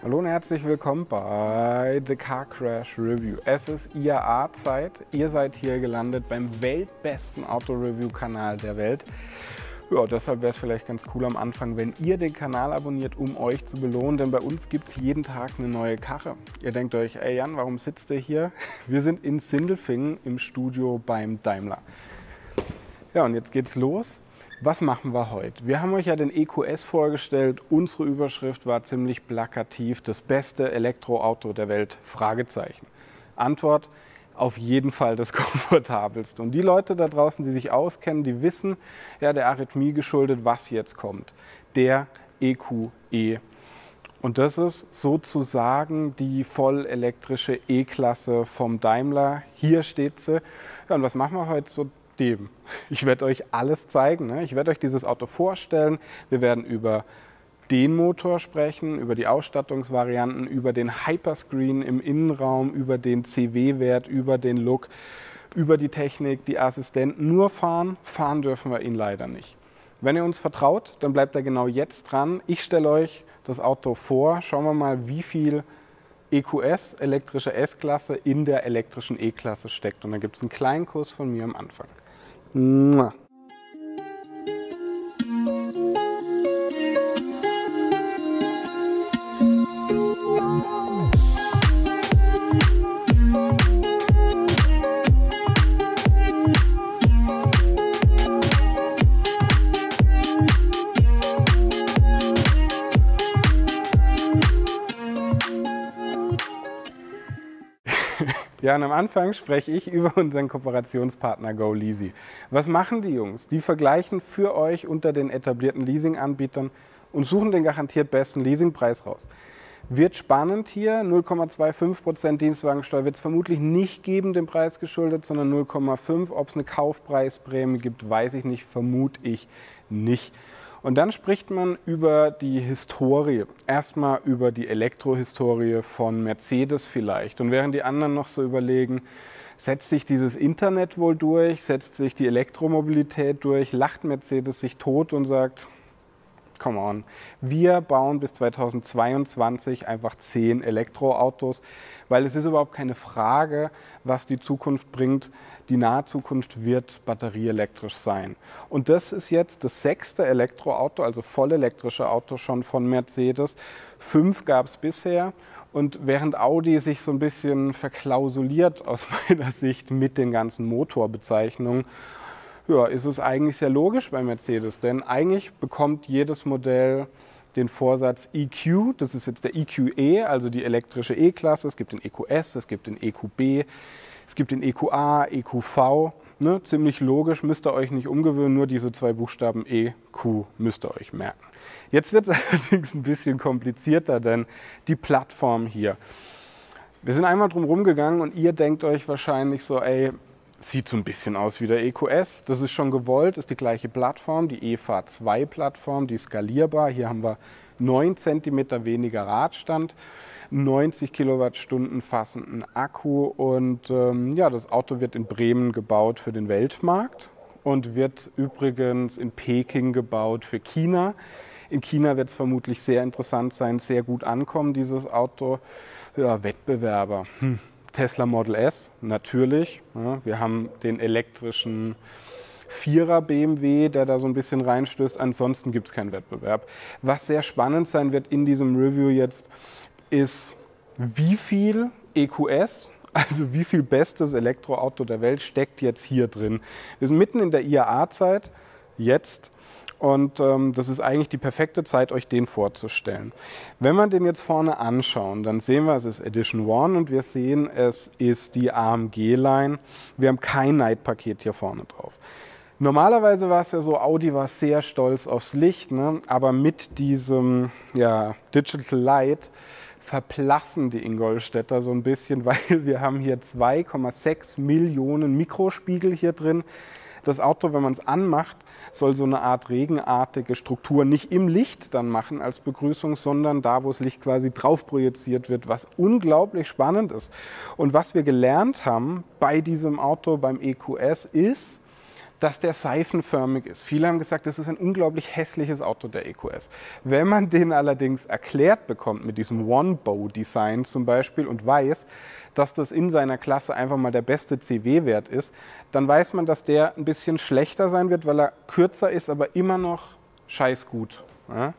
Hallo und herzlich willkommen bei The Car Crash Review. Es ist IAA-Zeit. Ihr seid hier gelandet beim weltbesten Auto-Review-Kanal der Welt. Ja, deshalb wäre es vielleicht ganz cool am Anfang, wenn ihr den Kanal abonniert, um euch zu belohnen, denn bei uns gibt es jeden Tag eine neue Karre. Ihr denkt euch, ey Jan, warum sitzt ihr hier? Wir sind in Sindelfingen im Studio beim Daimler. Ja, und jetzt geht's los. Was machen wir heute? Wir haben euch ja den EQS vorgestellt. Unsere Überschrift war ziemlich plakativ: das beste Elektroauto der Welt? Fragezeichen. Antwort: auf jeden Fall das komfortabelste. Und die Leute da draußen, die sich auskennen, die wissen, ja, der Arrhythmie geschuldet, was jetzt kommt. Der EQE. Und das ist sozusagen die vollelektrische E-Klasse vom Daimler. Hier steht sie. Ja, und was machen wir heute so? Ich werde euch alles zeigen. Ne? Ich werde euch dieses Auto vorstellen. Wir werden über den Motor sprechen, über die Ausstattungsvarianten, über den Hyperscreen im Innenraum, über den CW-Wert, über den Look, über die Technik, die Assistenten. Nur fahren dürfen wir ihn leider nicht. Wenn ihr uns vertraut, dann bleibt er genau jetzt dran. Ich stelle euch das Auto vor. Schauen wir mal, wie viel EQS, elektrische S-Klasse, in der elektrischen E-Klasse steckt. Und da gibt es einen kleinen Kurs von mir am Anfang. Mua. Ja, und am Anfang spreche ich über unseren Kooperationspartner GoLeasy. Was machen die Jungs? Die vergleichen für euch unter den etablierten Leasinganbietern und suchen den garantiert besten Leasingpreis raus. Wird spannend hier, 0,25% Dienstwagensteuer wird es vermutlich nicht geben, dem Preis geschuldet, sondern 0,5%. Ob es eine Kaufpreisprämie gibt, weiß ich nicht, vermute ich nicht. Und dann spricht man über die Historie, erstmal über die Elektrohistorie von Mercedes vielleicht. Und während die anderen noch so überlegen, setzt sich dieses Internet wohl durch, setzt sich die Elektromobilität durch, lacht Mercedes sich tot und sagt, come on, wir bauen bis 2022 einfach 10 Elektroautos, weil es ist überhaupt keine Frage, was die Zukunft bringt. Die nahe Zukunft wird batterieelektrisch sein. Und das ist jetzt das 6. Elektroauto, also vollelektrische Auto schon von Mercedes. 5 gab es bisher. Und während Audi sich so ein bisschen verklausuliert aus meiner Sicht mit den ganzen Motorbezeichnungen, ja, ist es eigentlich sehr logisch bei Mercedes, denn eigentlich bekommt jedes Modell den Vorsatz EQ, das ist jetzt der EQE, also die elektrische E-Klasse. Es gibt den EQS, es gibt den EQB, es gibt den EQA, EQV. Ne? Ziemlich logisch, müsst ihr euch nicht umgewöhnen, nur diese 2 Buchstaben EQ müsst ihr euch merken. Jetzt wird es allerdings ein bisschen komplizierter, denn die Plattform hier. Wir sind einmal drum rumgegangen und ihr denkt euch wahrscheinlich so, ey, sieht so ein bisschen aus wie der EQS. Das ist schon gewollt, ist die gleiche Plattform, die EFA2-Plattform, die ist skalierbar. Hier haben wir 9 cm weniger Radstand, 90 Kilowattstunden fassenden Akku und ja, das Auto wird in Bremen gebaut für den Weltmarkt und wird übrigens in Peking gebaut für China. In China wird es vermutlich sehr interessant sein, sehr gut ankommen, dieses Auto. Ja, Wettbewerber. Tesla Model S, natürlich. Ja, wir haben den elektrischen 4er BMW, der da so ein bisschen reinstößt. Ansonsten gibt es keinen Wettbewerb. Was sehr spannend sein wird in diesem Review jetzt, ist, wie viel EQS, also wie viel bestes Elektroauto der Welt, steckt jetzt hier drin. Wir sind mitten in der IAA-Zeit, jetzt. Und das ist eigentlich die perfekte Zeit, euch den vorzustellen. Wenn wir den jetzt vorne anschauen, dann sehen wir, es ist Edition 1 und wir sehen, es ist die AMG-Line. Wir haben kein Night-Paket hier vorne drauf. Normalerweise war es ja so, Audi war sehr stolz aufs Licht, ne? Aber mit diesem Digital Light verblassen die Ingolstädter so ein bisschen, weil wir haben hier 2,6 Millionen Mikrospiegel hier drin. Das Auto, wenn man es anmacht, soll so eine Art regenartige Struktur nicht im Licht dann machen als Begrüßung, sondern da, wo das Licht quasi drauf projiziert wird, was unglaublich spannend ist. Und was wir gelernt haben bei diesem Auto, beim EQS, ist, dass der seifenförmig ist. Viele haben gesagt, das ist ein unglaublich hässliches Auto, der EQS. Wenn man den allerdings erklärt bekommt mit diesem One-Bow-Design zum Beispiel und weiß, dass das in seiner Klasse einfach mal der beste CW-Wert ist, dann weiß man, dass der ein bisschen schlechter sein wird, weil er kürzer ist, aber immer noch scheiß gut. Ja?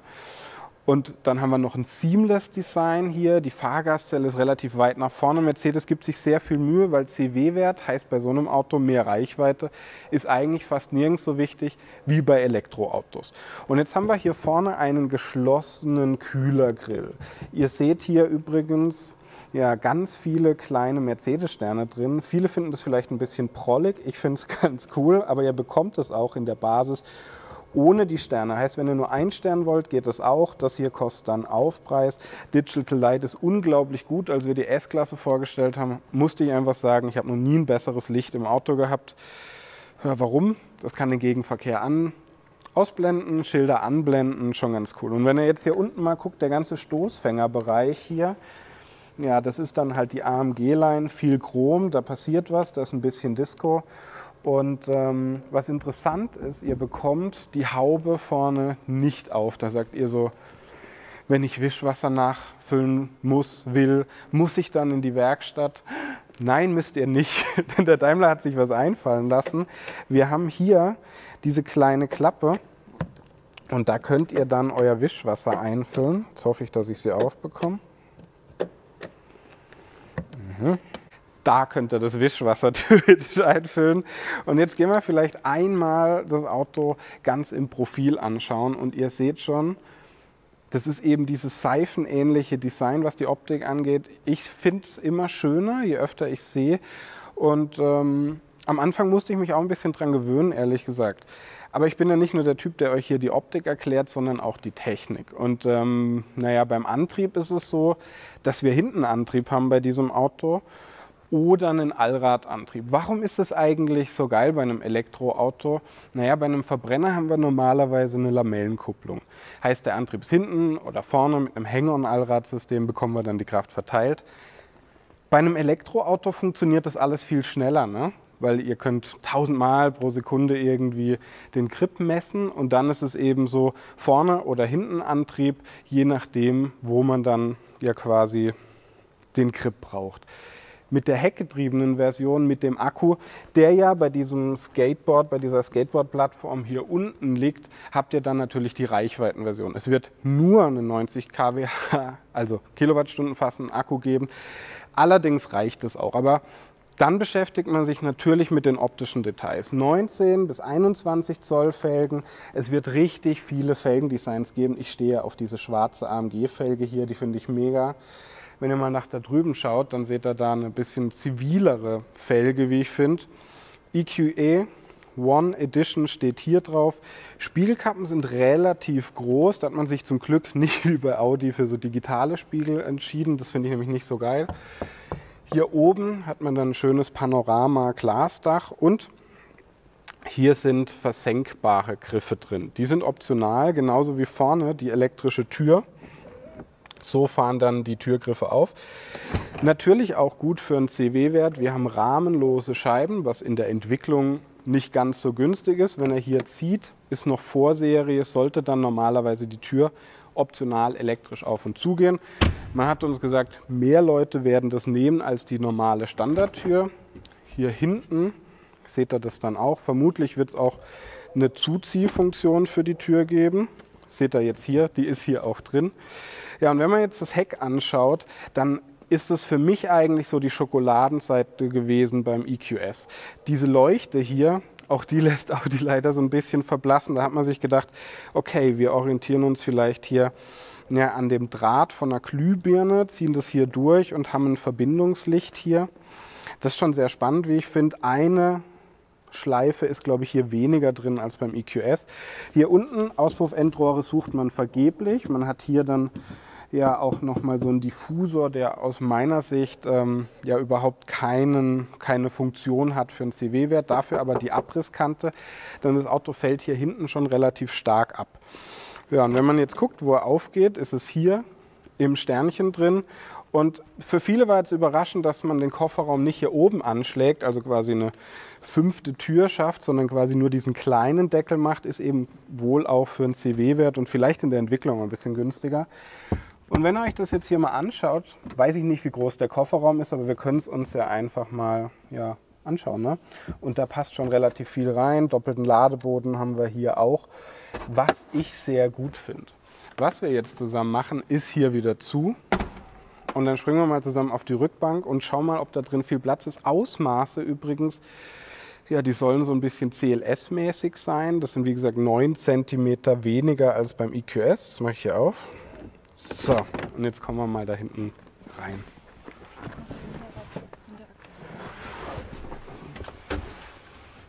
Und dann haben wir noch ein Seamless Design hier. Die Fahrgastzelle ist relativ weit nach vorne. Mercedes gibt sich sehr viel Mühe, weil CW-Wert heißt bei so einem Auto mehr Reichweite, ist eigentlich fast nirgends so wichtig wie bei Elektroautos. Und jetzt haben wir hier vorne einen geschlossenen Kühlergrill. Ihr seht hier übrigens ja, ganz viele kleine Mercedes-Sterne drin. Viele finden das vielleicht ein bisschen prollig. Ich finde es ganz cool, aber ihr bekommt es auch in der Basis ohne die Sterne. Heißt, wenn ihr nur einen Stern wollt, geht das auch. Das hier kostet dann Aufpreis. Digital Light ist unglaublich gut. Als wir die S-Klasse vorgestellt haben, musste ich einfach sagen, ich habe noch nie ein besseres Licht im Auto gehabt. Ja, warum? Das kann den Gegenverkehr ausblenden, Schilder anblenden, schon ganz cool. Und wenn ihr jetzt hier unten mal guckt, der ganze Stoßfängerbereich hier, ja, das ist dann halt die AMG-Line, viel Chrom, da passiert was, da ist ein bisschen Disco. Und was interessant ist, ihr bekommt die Haube vorne nicht auf. Da sagt ihr so, wenn ich Wischwasser nachfüllen will, muss ich dann in die Werkstatt? Nein, müsst ihr nicht, denn der Daimler hat sich was einfallen lassen. Wir haben hier diese kleine Klappe und da könnt ihr dann euer Wischwasser einfüllen. Jetzt hoffe ich, dass ich sie aufbekomme. Da könnt ihr das Wischwasser theoretisch einfüllen. Und jetzt gehen wir vielleicht einmal das Auto ganz im Profil anschauen. Und ihr seht schon, das ist eben dieses seifenähnliche Design, was die Optik angeht. Ich finde es immer schöner, je öfter ich sehe. Und am Anfang musste ich mich auch ein bisschen dran gewöhnen, ehrlich gesagt. Aber ich bin ja nicht nur der Typ, der euch hier die Optik erklärt, sondern auch die Technik. Und naja, beim Antrieb ist es so, dass wir hinten Antrieb haben bei diesem Auto oder einen Allradantrieb. Warum ist das eigentlich so geil bei einem Elektroauto? Naja, bei einem Verbrenner haben wir normalerweise eine Lamellenkupplung. Heißt, der Antrieb ist hinten oder vorne mit einem Hang-on-Allradsystem, bekommen wir dann die Kraft verteilt. Bei einem Elektroauto funktioniert das alles viel schneller, ne? Weil ihr könnt 1000 Mal pro Sekunde irgendwie den Grip messen und dann ist es eben so vorne oder hinten Antrieb, je nachdem, wo man dann ja quasi den Grip braucht. Mit der heckgetriebenen Version, mit dem Akku, der ja bei diesem Skateboard, bei dieser Skateboard-Plattform hier unten liegt, habt ihr dann natürlich die Reichweitenversion. Es wird nur einen 90 kWh, also Kilowattstunden fassenden Akku geben. Allerdings reicht es auch. Aber dann beschäftigt man sich natürlich mit den optischen Details. 19 bis 21 Zoll Felgen. Es wird richtig viele Felgendesigns geben. Ich stehe auf diese schwarze AMG-Felge hier, die finde ich mega. Wenn ihr mal nach da drüben schaut, dann seht ihr da eine bisschen zivilere Felge, wie ich finde. EQE One Edition steht hier drauf. Spiegelkappen sind relativ groß. Da hat man sich zum Glück nicht wie bei Audi für so digitale Spiegel entschieden. Das finde ich nämlich nicht so geil. Hier oben hat man dann ein schönes Panorama-Glasdach und hier sind versenkbare Griffe drin. Die sind optional, genauso wie vorne die elektrische Tür. So fahren dann die Türgriffe auf. Natürlich auch gut für einen CW-Wert. Wir haben rahmenlose Scheiben, was in der Entwicklung nicht ganz so günstig ist. Wenn er hier zieht, ist noch Vorserie, sollte dann normalerweise die Tür optional elektrisch auf und zugehen. Man hat uns gesagt, mehr Leute werden das nehmen als die normale Standardtür. Hier hinten seht ihr das dann auch. Vermutlich wird es auch eine Zuziehfunktion für die Tür geben. Seht ihr jetzt hier, die ist hier auch drin. Ja, und wenn man jetzt das Heck anschaut, dann ist es für mich eigentlich so die Schokoladenseite gewesen beim EQS. Diese Leuchte hier, auch die lässt Audi leider so ein bisschen verblassen. Da hat man sich gedacht, okay, wir orientieren uns vielleicht hier ja, an dem Draht von einer Glühbirne, ziehen das hier durch und haben ein Verbindungslicht hier. Das ist schon sehr spannend, wie ich finde. Eine Schleife ist, glaube ich, hier weniger drin als beim EQS. Hier unten, Auspuffendrohre sucht man vergeblich. Man hat hier dann ja auch nochmal so einen Diffusor, der aus meiner Sicht ja überhaupt keine Funktion hat für einen CW-Wert, dafür aber die Abrisskante. Denn das Auto fällt hier hinten schon relativ stark ab. Ja, und wenn man jetzt guckt, wo er aufgeht, ist es hier im Sternchen drin Und für viele war jetzt überraschend, dass man den Kofferraum nicht hier oben anschlägt, also quasi eine 5. Tür schafft, sondern quasi nur diesen kleinen Deckel macht, ist eben wohl auch für einen CW-Wert und vielleicht in der Entwicklung ein bisschen günstiger. Und wenn ihr euch das jetzt hier mal anschaut, weiß ich nicht, wie groß der Kofferraum ist, aber wir können es uns ja einfach mal anschauen. Ne? Und da passt schon relativ viel rein. Doppelten Ladeboden haben wir hier auch, was ich sehr gut finde. Was wir jetzt zusammen machen, ist hier wieder zu. Und dann springen wir mal zusammen auf die Rückbank und schauen mal, ob da drin viel Platz ist. Ausmaße übrigens, ja, die sollen so ein bisschen CLS-mäßig sein. Das sind wie gesagt 9 cm weniger als beim EQS. Das mache ich hier auf. So, und jetzt kommen wir mal da hinten rein.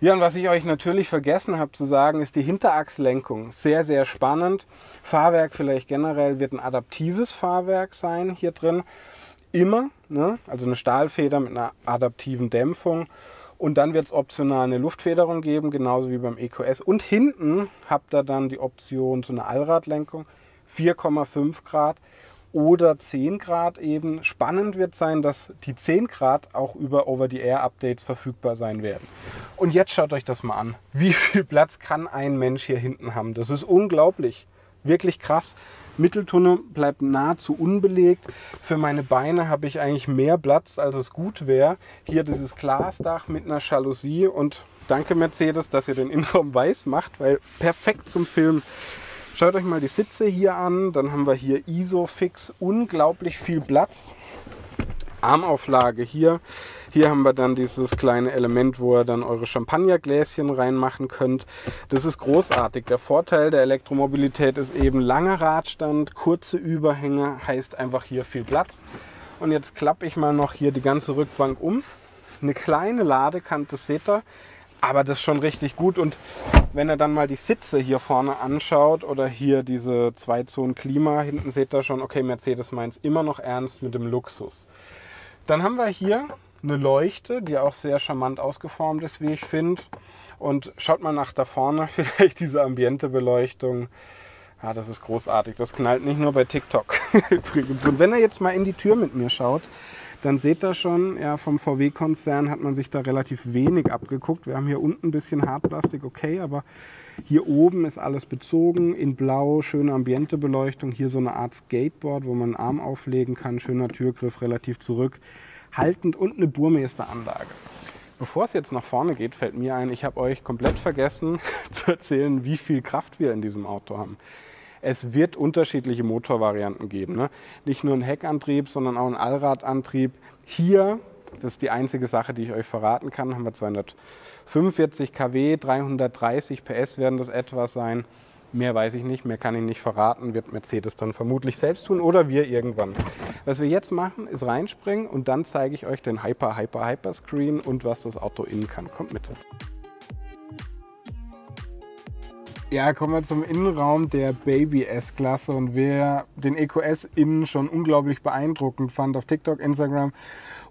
Ja, und was ich euch natürlich vergessen habe zu sagen, ist die Hinterachslenkung. Sehr, sehr spannend. Fahrwerk vielleicht generell wird ein adaptives Fahrwerk sein hier drin. Immer, ne? Also eine Stahlfeder mit einer adaptiven Dämpfung. Und dann wird es optional eine Luftfederung geben, genauso wie beim EQS. Und hinten habt ihr dann die Option zu einer Allradlenkung. 4,5 Grad oder 10 Grad eben. Spannend wird sein, dass die 10 Grad auch über Over-the-Air-Updates verfügbar sein werden. Und jetzt schaut euch das mal an. Wie viel Platz kann ein Mensch hier hinten haben? Das ist unglaublich. Wirklich krass. Mitteltunnel bleibt nahezu unbelegt. Für meine Beine habe ich eigentlich mehr Platz, als es gut wäre. Hier dieses Glasdach mit einer Jalousie. Und danke Mercedes, dass ihr den Innenraum weiß macht, weil perfekt zum Filmen. Schaut euch mal die Sitze hier an, dann haben wir hier Isofix, unglaublich viel Platz. Armauflage hier. Hier haben wir dann dieses kleine Element, wo ihr dann eure Champagnergläschen reinmachen könnt. Das ist großartig. Der Vorteil der Elektromobilität ist eben langer Radstand, kurze Überhänge, heißt einfach hier viel Platz. Und jetzt klappe ich mal noch hier die ganze Rückbank um. Eine kleine Ladekante seht ihr. Aber das ist schon richtig gut und wenn ihr dann mal die Sitze hier vorne anschaut oder hier diese 2-Zonen-Klima, hinten seht ihr schon, okay, Mercedes meint es immer noch ernst mit dem Luxus. Dann haben wir hier eine Leuchte, die auch sehr charmant ausgeformt ist, wie ich finde. Und schaut mal nach da vorne, vielleicht diese Ambiente-Beleuchtung. Ja, das ist großartig, das knallt nicht nur bei TikTok übrigens. Und wenn ihr jetzt mal in die Tür mit mir schaut, dann seht ihr schon, ja, vom VW-Konzern hat man sich da relativ wenig abgeguckt. Wir haben hier unten ein bisschen Hartplastik, okay, aber hier oben ist alles bezogen in blau, schöne Ambientebeleuchtung. Hier so eine Art Skateboard, wo man einen Arm auflegen kann, schöner Türgriff, relativ zurückhaltend und eine Burmester-Anlage. Bevor es jetzt nach vorne geht, fällt mir ein, ich habe euch komplett vergessen zu erzählen, wie viel Kraft wir in diesem Auto haben. Es wird unterschiedliche Motorvarianten geben. Ne? Nicht nur ein Heckantrieb, sondern auch ein Allradantrieb. Hier, das ist die einzige Sache, die ich euch verraten kann, haben wir 245 kW, 330 PS werden das etwa sein. Mehr weiß ich nicht, mehr kann ich nicht verraten, wird Mercedes dann vermutlich selbst tun oder wir irgendwann. Was wir jetzt machen, ist reinspringen und dann zeige ich euch den Hyper-Screen und was das Auto innen kann. Kommt mit. Ja, kommen wir zum Innenraum der Baby S-Klasse und wer den EQS innen schon unglaublich beeindruckend fand, auf TikTok, Instagram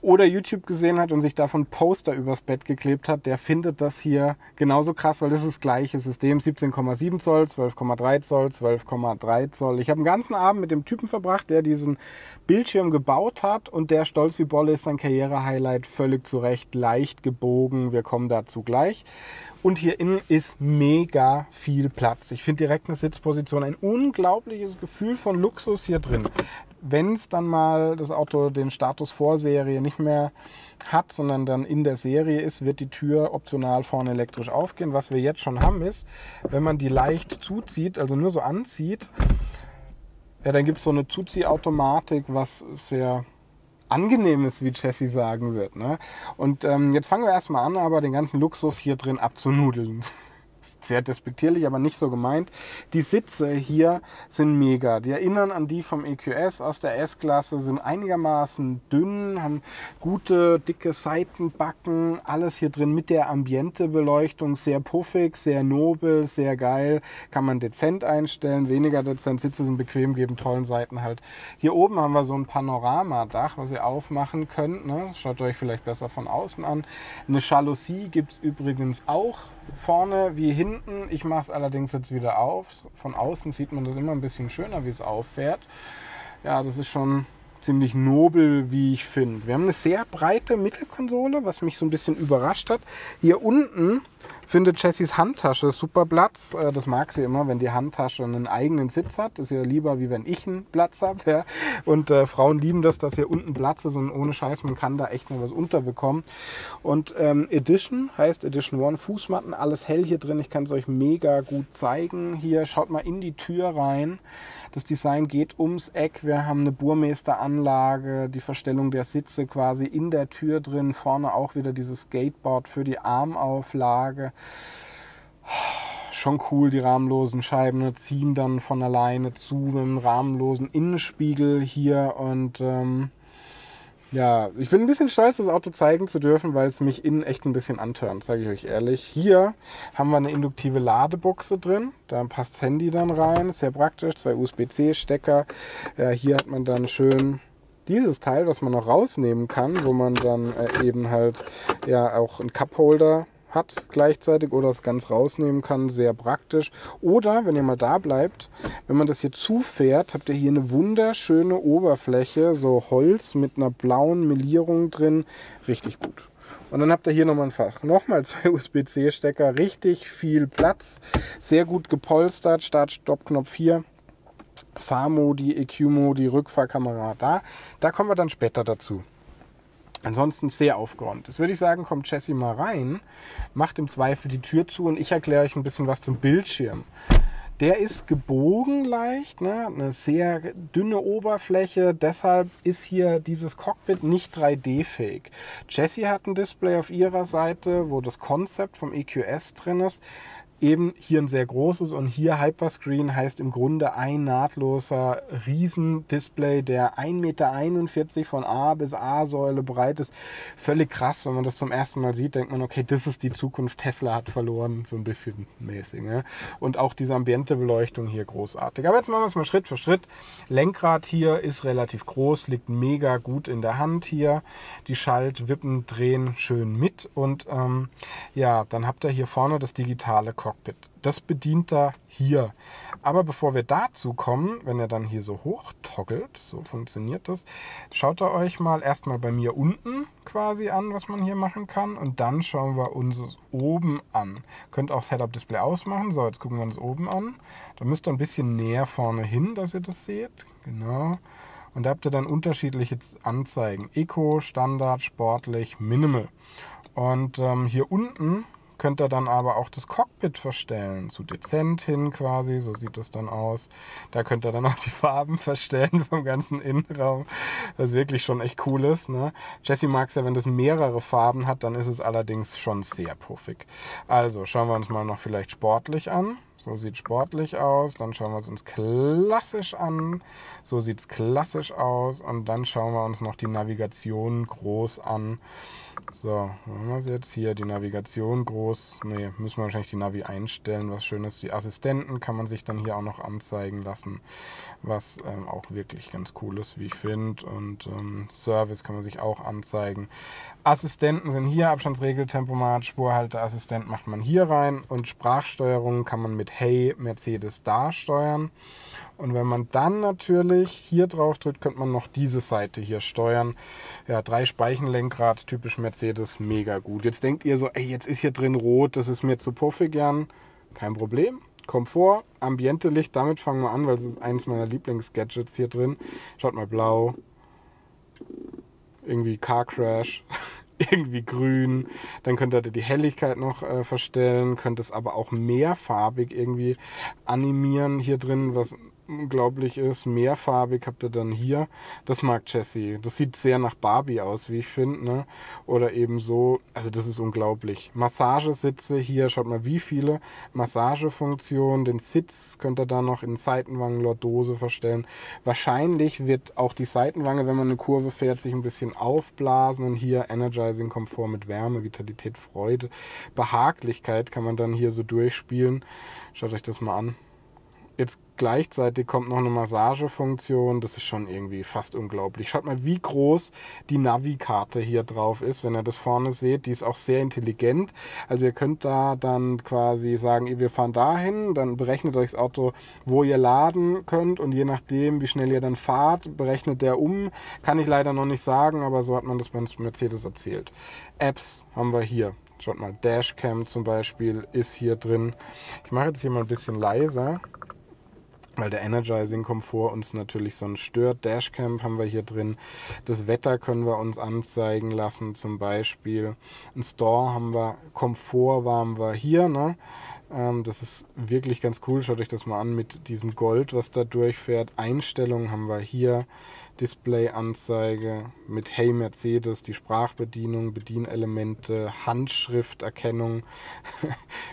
oder YouTube gesehen hat und sich davon Poster übers Bett geklebt hat, der findet das hier genauso krass, weil das ist das gleiche System, 17,7 Zoll, 12,3 Zoll, 12,3 Zoll. Ich habe einen ganzen Abend mit dem Typen verbracht, der diesen Bildschirm gebaut hat und der stolz wie Bolle ist, sein Karriere-Highlight, völlig zurecht, leicht gebogen, wir kommen dazu gleich. Und hier innen ist mega viel Platz. Ich finde direkt eine Sitzposition, ein unglaubliches Gefühl von Luxus hier drin. Wenn es dann mal das Auto den Status Vorserie nicht mehr hat, sondern dann in der Serie ist, wird die Tür optional vorne elektrisch aufgehen. Was wir jetzt schon haben ist, wenn man die leicht zuzieht, also nur so anzieht, ja, dann gibt es so eine Zuziehautomatik, was sehr angenehm ist, wie Jessie sagen wird. Ne? Und jetzt fangen wir erstmal an, aber den ganzen Luxus hier drin abzunudeln. Sehr despektierlich, aber nicht so gemeint. Die Sitze hier sind mega. Die erinnern an die vom EQS aus der S-Klasse, sind einigermaßen dünn, haben gute, dicke Seitenbacken, alles hier drin mit der Ambientebeleuchtung, sehr puffig, sehr nobel, sehr geil. Kann man dezent einstellen, weniger dezent. Sitze sind bequem, geben tollen Seitenhalt. Hier oben haben wir so ein Panoramadach, was ihr aufmachen könnt. Ne? Schaut euch vielleicht besser von außen an. Eine Jalousie gibt es übrigens auch. Vorne wie hinten. Ich mache es allerdings jetzt wieder auf. Von außen sieht man das immer ein bisschen schöner, wie es auffährt. Ja, das ist schon ziemlich nobel, wie ich finde. Wir haben eine sehr breite Mittelkonsole, was mich so ein bisschen überrascht hat. Hier unten findet Jessys Handtasche super Platz. Das mag sie immer, wenn die Handtasche einen eigenen Sitz hat. Das ist ja lieber, wie wenn ich einen Platz habe. Ja. Und Frauen lieben das, dass hier unten Platz ist und ohne Scheiß, man kann da echt mal was unterbekommen. Und Edition heißt Edition One, Fußmatten, alles hell hier drin. Ich kann es euch mega gut zeigen. Hier, schaut mal in die Tür rein. Das Design geht ums Eck. Wir haben eine Burmester-Anlage, die Verstellung der Sitze quasi in der Tür drin. Vorne auch wieder dieses Skateboard für die Armauflage. Schon cool, die rahmenlosen Scheiben ziehen dann von alleine zu mit einem rahmenlosen Innenspiegel hier. Und ja, ich bin ein bisschen stolz, das Auto zeigen zu dürfen, weil es mich innen echt ein bisschen antörnt, sage ich euch ehrlich. Hier haben wir eine induktive Ladebuchse drin, da passt das Handy dann rein, sehr praktisch, 2 USB-C-Stecker. Ja, hier hat man dann schön dieses Teil, was man noch rausnehmen kann, wo man dann eben halt ja auch einen Cupholder hat gleichzeitig oder es ganz rausnehmen kann, sehr praktisch. Oder, wenn ihr mal da bleibt, wenn man das hier zufährt, habt ihr hier eine wunderschöne Oberfläche, so Holz mit einer blauen Melierung drin, richtig gut. Und dann habt ihr hier nochmal ein Fach, nochmal 2 USB-C-Stecker, richtig viel Platz, sehr gut gepolstert, Start-Stopp-Knopf hier. Fahrmodi, EQ-Modi, Rückfahrkamera da kommen wir dann später dazu. Ansonsten sehr aufgeräumt. Jetzt würde ich sagen, kommt Jessie mal rein, macht im Zweifel die Tür zu und ich erkläre euch ein bisschen was zum Bildschirm. Der ist gebogen leicht, ne? Eine sehr dünne Oberfläche, deshalb ist hier dieses Cockpit nicht 3D-fähig. Jessie hat ein Display auf ihrer Seite, wo das Konzept vom EQS drin ist. Eben hier ein sehr großes und hier Hyperscreen heißt im Grunde ein nahtloser Riesendisplay, der 1,41 Meter von A bis A-Säule breit ist. Völlig krass, wenn man das zum ersten Mal sieht, denkt man, okay, das ist die Zukunft, Tesla hat verloren, so ein bisschen mäßig. Ne? Und auch diese Ambientebeleuchtung hier großartig. Aber jetzt machen wir es mal Schritt für Schritt. Lenkrad hier ist relativ groß, liegt mega gut in der Hand hier. Die Schaltwippen drehen schön mit und ja, dann habt ihr hier vorne das digitale Cockpit. Das bedient er hier. Aber bevor wir dazu kommen, wenn er dann hier so hoch toggelt, so funktioniert das, schaut ihr euch mal erstmal bei mir unten quasi an, was man hier machen kann. Und dann schauen wir uns es oben an. Könnt auch Setup-Display ausmachen. So, jetzt gucken wir uns oben an. Da müsst ihr ein bisschen näher vorne hin, dass ihr das seht. Genau. Und da habt ihr dann unterschiedliche Anzeigen. Eco, Standard, Sportlich, Minimal. Und hier unten könnt ihr dann aber auch das Cockpit verstellen, zu dezent hin quasi, so sieht das dann aus. Da könnt ihr dann auch die Farben verstellen vom ganzen Innenraum, was wirklich schon echt cool ist. Ne? Jessie mag es ja, wenn das mehrere Farben hat, dann ist es allerdings schon sehr puffig. Also schauen wir uns mal noch vielleicht sportlich an. So sieht sportlich aus. Dann schauen wir es uns klassisch an. So sieht es klassisch aus. Und dann schauen wir uns noch die Navigation groß an. So, machen wir es jetzt hier, die Navigation groß. Ne, müssen wir wahrscheinlich die Navi einstellen. Was schön ist, die Assistenten kann man sich dann hier auch noch anzeigen lassen. Was auch wirklich ganz cool ist, wie ich finde. Und Service kann man sich auch anzeigen. Assistenten sind hier, Abstandsregel, Tempomat, Spurhalteassistent macht man hier rein. Und Sprachsteuerung kann man mit Hey Mercedes da steuern. Und wenn man dann natürlich hier drauf drückt, könnte man noch diese Seite hier steuern. Ja, 3 Speichenlenkrad, typisch Mercedes, mega gut. Jetzt denkt ihr so, ey, jetzt ist hier drin rot, das ist mir zu puffig, Jan. Kein Problem. Komfort, Ambiente-Licht, damit fangen wir an, weil es ist eines meiner Lieblingsgadgets hier drin. Schaut mal, blau, irgendwie Car Crash, irgendwie grün. Dann könnt ihr die Helligkeit noch verstellen, könnt es aber auch mehrfarbig irgendwie animieren hier drin, was unglaublich ist. Mehrfarbig habt ihr dann hier. Das mag Jessie. Das sieht sehr nach Barbie aus, wie ich finde. Ne? Oder eben so. Also das ist unglaublich. Massagesitze hier. Schaut mal, wie viele Massagefunktionen. Den Sitz könnt ihr da noch in Seitenwangen-Lordose verstellen. Wahrscheinlich wird auch die Seitenwange, wenn man eine Kurve fährt, sich ein bisschen aufblasen. Und hier Energizing Komfort mit Wärme, Vitalität, Freude, Behaglichkeit kann man dann hier so durchspielen. Schaut euch das mal an. Jetzt gleichzeitig kommt noch eine Massagefunktion. Das ist schon irgendwie fast unglaublich. Schaut mal, wie groß die Navi-Karte hier drauf ist, wenn ihr das vorne seht. Die ist auch sehr intelligent. Also ihr könnt da dann quasi sagen, wir fahren dahin, dann berechnet euch das Auto, wo ihr laden könnt und je nachdem, wie schnell ihr dann fahrt, berechnet der um. Kann ich leider noch nicht sagen, aber so hat man das beim Mercedes erzählt. Apps haben wir hier. Schaut mal, Dashcam zum Beispiel ist hier drin. Ich mache jetzt hier mal ein bisschen leiser, weil der Energizing-Komfort uns natürlich sonst stört. Dashcam haben wir hier drin. Das Wetter können wir uns anzeigen lassen zum Beispiel. Ein Store haben wir, Komfort haben wir hier. Ne? Das ist wirklich ganz cool. Schaut euch das mal an mit diesem Gold, was da durchfährt. Einstellungen haben wir hier. Display-Anzeige mit Hey Mercedes, die Sprachbedienung, Bedienelemente, Handschrifterkennung.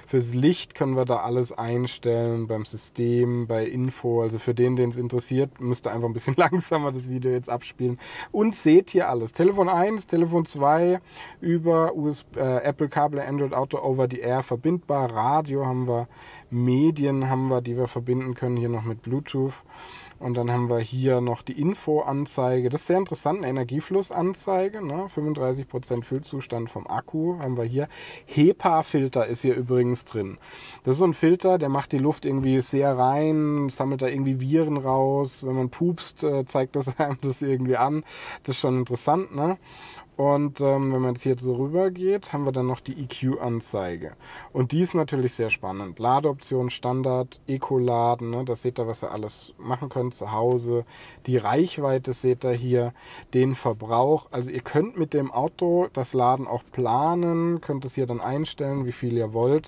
Fürs Licht können wir da alles einstellen, beim System, bei Info. Also für den es interessiert, müsst ihr einfach ein bisschen langsamer das Video jetzt abspielen. Und seht hier alles. Telefon 1, Telefon 2, über Apple CarPlay, Android Auto, Over the Air verbindbar. Radio haben wir, Medien haben wir, die wir verbinden können, hier noch mit Bluetooth. Und dann haben wir hier noch die Info-Anzeige. Das ist sehr interessant, eine Energieflussanzeige. Ne? 35% Füllzustand vom Akku haben wir hier. HEPA-Filter ist hier übrigens drin. Das ist so ein Filter, der macht die Luft irgendwie sehr rein, sammelt da irgendwie Viren raus. Wenn man pupst, zeigt das einem das irgendwie an. Das ist schon interessant, ne? Und wenn man jetzt hier so rüber geht, haben wir dann noch die EQ-Anzeige. Und die ist natürlich sehr spannend. Ladeoption, Standard, Eco-Laden, ne? Das seht ihr, was ihr alles machen könnt zu Hause. Die Reichweite seht ihr hier, den Verbrauch. Also ihr könnt mit dem Auto das Laden auch planen, könnt es hier dann einstellen, wie viel ihr wollt.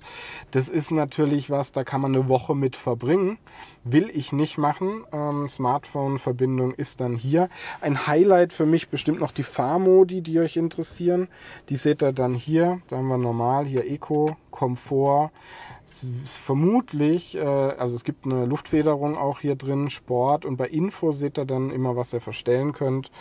Das ist natürlich was, da kann man eine Woche mit verbringen. Will ich nicht machen. Smartphone-Verbindung ist dann hier. Ein Highlight für mich bestimmt noch die Fahrmodi, die euch interessieren. Die seht ihr dann hier. Da haben wir normal, hier Eco, Komfort. Vermutlich, also es gibt eine Luftfederung auch hier drin, Sport. Und bei Info seht ihr dann immer, was ihr verstellen könnt.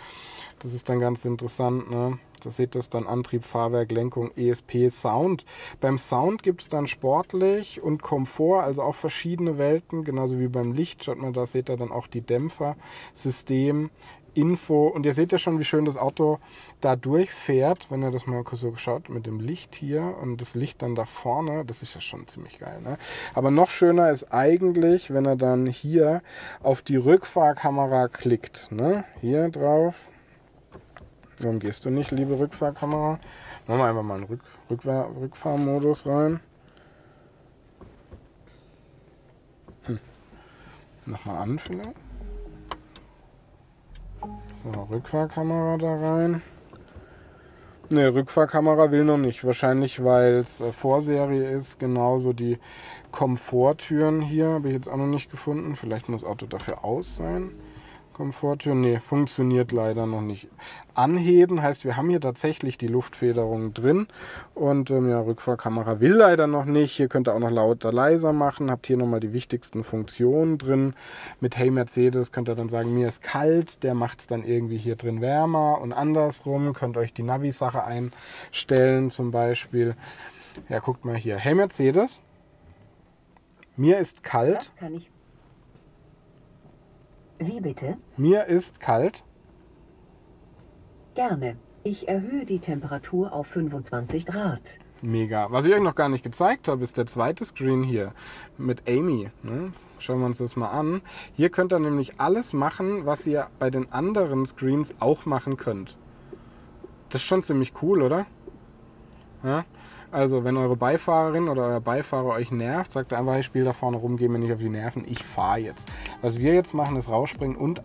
Das ist dann ganz interessant, ne? Da seht ihr dann Antrieb, Fahrwerk, Lenkung, ESP, Sound. Beim Sound gibt es dann sportlich und Komfort, also auch verschiedene Welten, genauso wie beim Licht. Schaut mal, da seht ihr dann auch die Dämpfer, System, Info. Und ihr seht ja schon, wie schön das Auto da durchfährt, wenn ihr das mal so schaut mit dem Licht hier und das Licht dann da vorne. Das ist ja schon ziemlich geil, ne? Aber noch schöner ist eigentlich, wenn er dann hier auf die Rückfahrkamera klickt, ne? Hier drauf. Warum gehst du nicht, liebe Rückfahrkamera? Machen wir einfach mal einen Rückfahrmodus rein. Nochmal an vielleicht. So, Rückfahrkamera da rein. Ne, Rückfahrkamera will noch nicht. Wahrscheinlich, weil es Vorserie ist. Genauso die Komforttüren hier habe ich jetzt auch noch nicht gefunden. Vielleicht muss das Auto dafür aus sein. Komforttür, nee, funktioniert leider noch nicht. Anheben heißt, wir haben hier tatsächlich die Luftfederung drin und ja, Rückfahrkamera will leider noch nicht. Hier könnt ihr auch noch lauter, leiser machen. Habt hier nochmal die wichtigsten Funktionen drin. Mit Hey Mercedes könnt ihr dann sagen, mir ist kalt, der macht es dann irgendwie hier drin wärmer und andersrum. Könnt euch die Navi-Sache einstellen zum Beispiel. Ja, guckt mal hier. Hey Mercedes, mir ist kalt. Das kann ich. Wie bitte? Mir ist kalt. Gerne. Ich erhöhe die Temperatur auf 25 Grad. Mega. Was ich euch noch gar nicht gezeigt habe, ist der zweite Screen hier mit Amy. Ne? Schauen wir uns das mal an. Hier könnt ihr nämlich alles machen, was ihr bei den anderen Screens auch machen könnt. Das ist schon ziemlich cool, oder? Ja? Also wenn eure Beifahrerin oder euer Beifahrer euch nervt, sagt er einfach, ich spiele da vorne rum, geh mir nicht auf die Nerven, ich fahre jetzt. Was wir jetzt machen, ist rausspringen und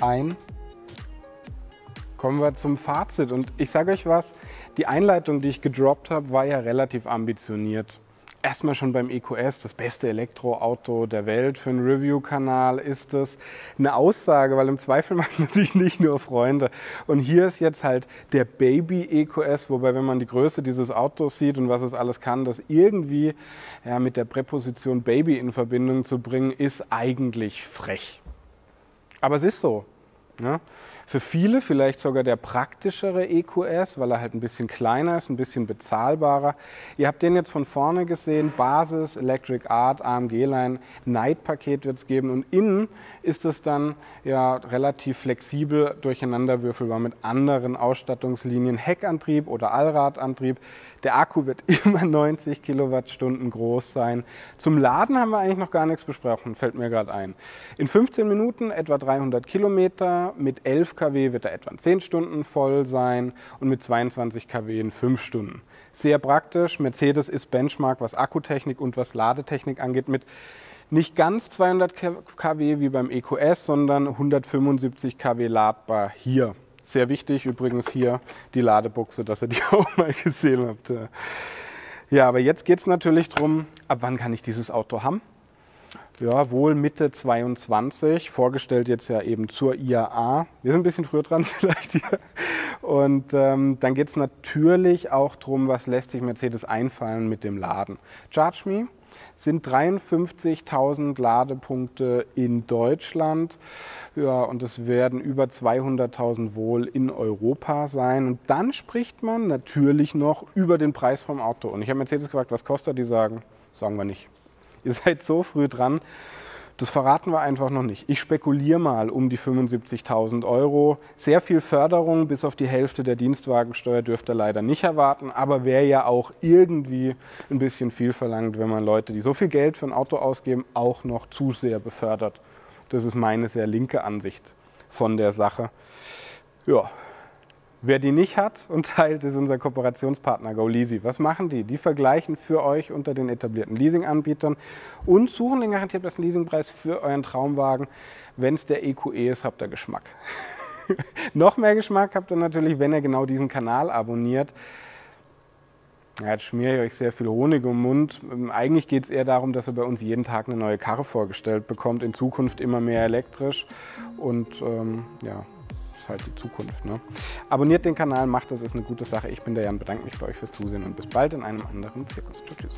kommen wir zum Fazit. Und ich sage euch was, die Einleitung, die ich gedroppt habe, war ja relativ ambitioniert. Erstmal schon beim EQS, das beste Elektroauto der Welt für einen Review-Kanal, ist das eine Aussage, weil im Zweifel macht man sich nicht nur Freunde. Und hier ist jetzt halt der Baby EQS, wobei, wenn man die Größe dieses Autos sieht und was es alles kann, das irgendwie ja, mit der Präposition Baby in Verbindung zu bringen, ist eigentlich frech. Aber es ist so. Ne? Für viele vielleicht sogar der praktischere EQS, weil er halt ein bisschen kleiner ist, ein bisschen bezahlbarer. Ihr habt den jetzt von vorne gesehen, Basis, Electric Art, AMG-Line, Night-Paket wird es geben und innen ist es dann ja relativ flexibel durcheinanderwürfelbar mit anderen Ausstattungslinien, Heckantrieb oder Allradantrieb. Der Akku wird immer 90 Kilowattstunden groß sein. Zum Laden haben wir eigentlich noch gar nichts besprochen, fällt mir gerade ein. In 15 Minuten etwa 300 Kilometer, mit 11 kW wird er etwa in 10 Stunden voll sein und mit 22 kW in 5 Stunden. Sehr praktisch, Mercedes ist Benchmark, was Akkutechnik und was Ladetechnik angeht, mit nicht ganz 200 kW wie beim EQS, sondern 175 kW ladbar hier. Sehr wichtig übrigens hier die Ladebuchse, dass ihr die auch mal gesehen habt. Ja, aber jetzt geht es natürlich darum, ab wann kann ich dieses Auto haben? Ja, wohl Mitte 22, vorgestellt jetzt ja eben zur IAA. Wir sind ein bisschen früher dran vielleicht hier. Und dann geht es natürlich auch darum, was lässt sich Mercedes einfallen mit dem Laden. ChargeMe sind 53.000 Ladepunkte in Deutschland. Ja, und es werden über 200.000 wohl in Europa sein. Und dann spricht man natürlich noch über den Preis vom Auto. Und ich habe Mercedes gefragt, was kostet die? Sagen wir nicht. Ihr seid so früh dran. Das verraten wir einfach noch nicht. Ich spekuliere mal um die 75.000 Euro. Sehr viel Förderung, bis auf die Hälfte der Dienstwagensteuer dürft ihr leider nicht erwarten. Aber wäre ja auch irgendwie ein bisschen viel verlangt, wenn man Leute, die so viel Geld für ein Auto ausgeben, auch noch zu sehr befördert. Das ist meine sehr linke Ansicht von der Sache. Ja. Wer die nicht hat und teilt, ist unser Kooperationspartner GoLeasy. Was machen die? Die vergleichen für euch unter den etablierten Leasinganbietern und suchen den garantiert besten Leasingpreis für euren Traumwagen. Wenn es der EQE ist, habt ihr Geschmack. Noch mehr Geschmack habt ihr natürlich, wenn ihr genau diesen Kanal abonniert. Ja, jetzt schmiere ich euch sehr viel Honig um den Mund. Eigentlich geht es eher darum, dass ihr bei uns jeden Tag eine neue Karre vorgestellt bekommt. In Zukunft immer mehr elektrisch und ja. Halt die Zukunft. Ne? Abonniert den Kanal, macht das, ist eine gute Sache. Ich bin der Jan, bedanke mich bei euch fürs Zusehen und bis bald in einem anderen Zirkus. Tschüss.